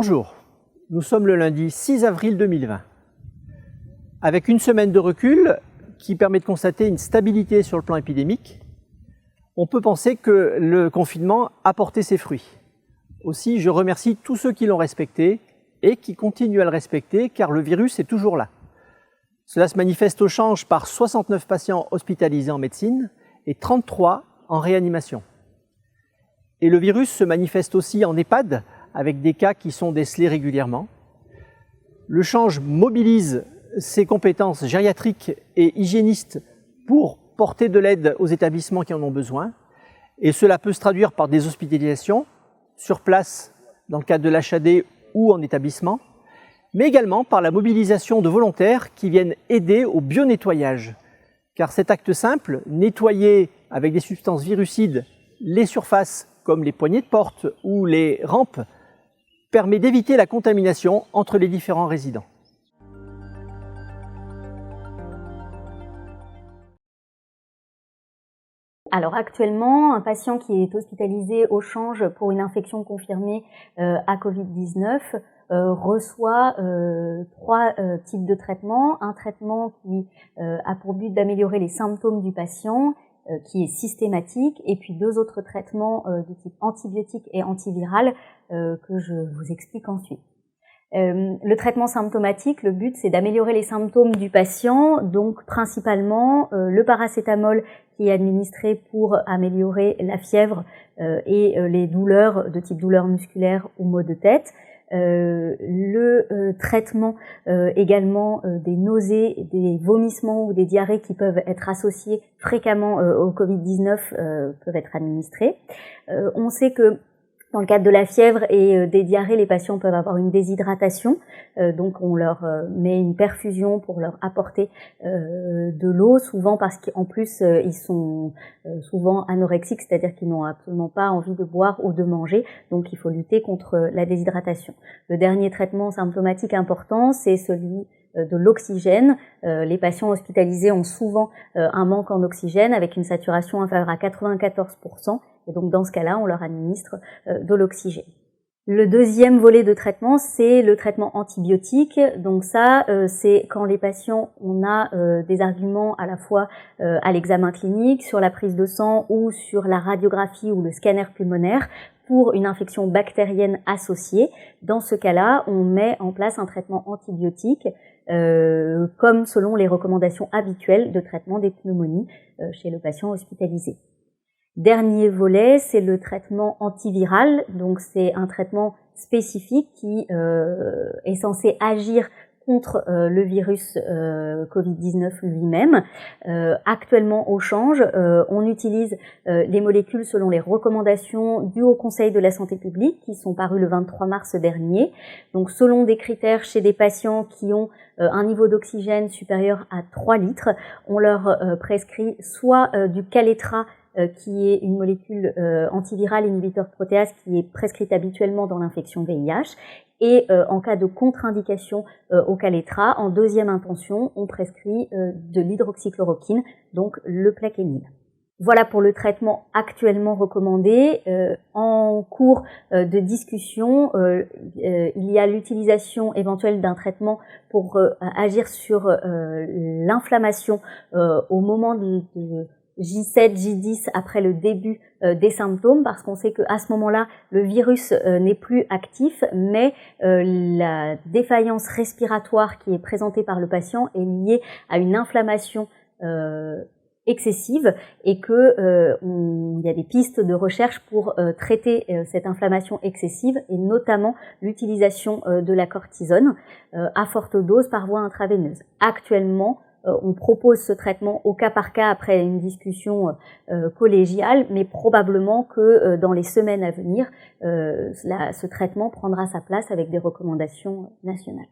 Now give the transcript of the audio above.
Bonjour, nous sommes le lundi 6 avril 2020. Avec une semaine de recul qui permet de constater une stabilité sur le plan épidémique, on peut penser que le confinement a porté ses fruits. Aussi, je remercie tous ceux qui l'ont respecté et qui continuent à le respecter car le virus est toujours là. Cela se manifeste au change par 69 patients hospitalisés en médecine et 33 en réanimation. Et le virus se manifeste aussi en EHPAD avec des cas qui sont décelés régulièrement. Le change mobilise ses compétences gériatriques et hygiénistes pour porter de l'aide aux établissements qui en ont besoin. Et cela peut se traduire par des hospitalisations sur place dans le cadre de l'HAD ou en établissement, mais également par la mobilisation de volontaires qui viennent aider au bio-nettoyage. Car cet acte simple, nettoyer avec des substances virucides les surfaces comme les poignées de porte ou les rampes, permet d'éviter la contamination entre les différents résidents. Alors actuellement, un patient qui est hospitalisé au change pour une infection confirmée à Covid-19 reçoit trois types de traitements. Un traitement qui a pour but d'améliorer les symptômes du patient, qui est systématique, et puis deux autres traitements de type antibiotique et antiviral que je vous explique ensuite. Le traitement symptomatique, le but c'est d'améliorer les symptômes du patient, donc principalement le paracétamol qui est administré pour améliorer la fièvre et les douleurs de type douleur musculaire ou maux de tête. Le traitement également des nausées, des vomissements ou des diarrhées qui peuvent être associés fréquemment au Covid-19 peuvent être administrés. On sait que dans le cadre de la fièvre et des diarrhées, les patients peuvent avoir une déshydratation, donc on leur met une perfusion pour leur apporter de l'eau, souvent parce qu'en plus ils sont souvent anorexiques, c'est-à-dire qu'ils n'ont absolument pas envie de boire ou de manger, donc il faut lutter contre la déshydratation. Le dernier traitement symptomatique important, c'est celui de l'oxygène. Les patients hospitalisés ont souvent un manque en oxygène avec une saturation inférieure à 94%. Et donc dans ce cas-là, on leur administre de l'oxygène. Le deuxième volet de traitement, c'est le traitement antibiotique. Donc ça, c'est quand les patients, on a des arguments à la fois à l'examen clinique, sur la prise de sang ou sur la radiographie ou le scanner pulmonaire pour une infection bactérienne associée. Dans ce cas-là, on met en place un traitement antibiotique comme selon les recommandations habituelles de traitement des pneumonies chez le patient hospitalisé. Dernier volet, c'est le traitement antiviral. Donc c'est un traitement spécifique qui est censé agir contre le virus Covid-19 lui-même. Actuellement au change, on utilise les molécules selon les recommandations du Haut Conseil de la santé publique qui sont parues le 23 mars dernier. Donc selon des critères chez des patients qui ont un niveau d'oxygène supérieur à 3 litres, on leur prescrit soit du Kaletra, qui est une molécule antivirale inhibiteur de protéase qui est prescrite habituellement dans l'infection VIH. Et en cas de contre-indication au Kaletra, en deuxième intention, on prescrit de l'hydroxychloroquine, donc le Plaquenil. Voilà pour le traitement actuellement recommandé. En cours de discussion, il y a l'utilisation éventuelle d'un traitement pour agir sur l'inflammation au moment de J7, J10 après le début des symptômes, parce qu'on sait qu'à ce moment-là, le virus n'est plus actif, mais la défaillance respiratoire qui est présentée par le patient est liée à une inflammation excessive et que il y a des pistes de recherche pour traiter cette inflammation excessive et notamment l'utilisation de la cortisone à forte dose par voie intraveineuse. Actuellement, on propose ce traitement au cas par cas après une discussion collégiale, mais probablement que dans les semaines à venir, ce traitement prendra sa place avec des recommandations nationales.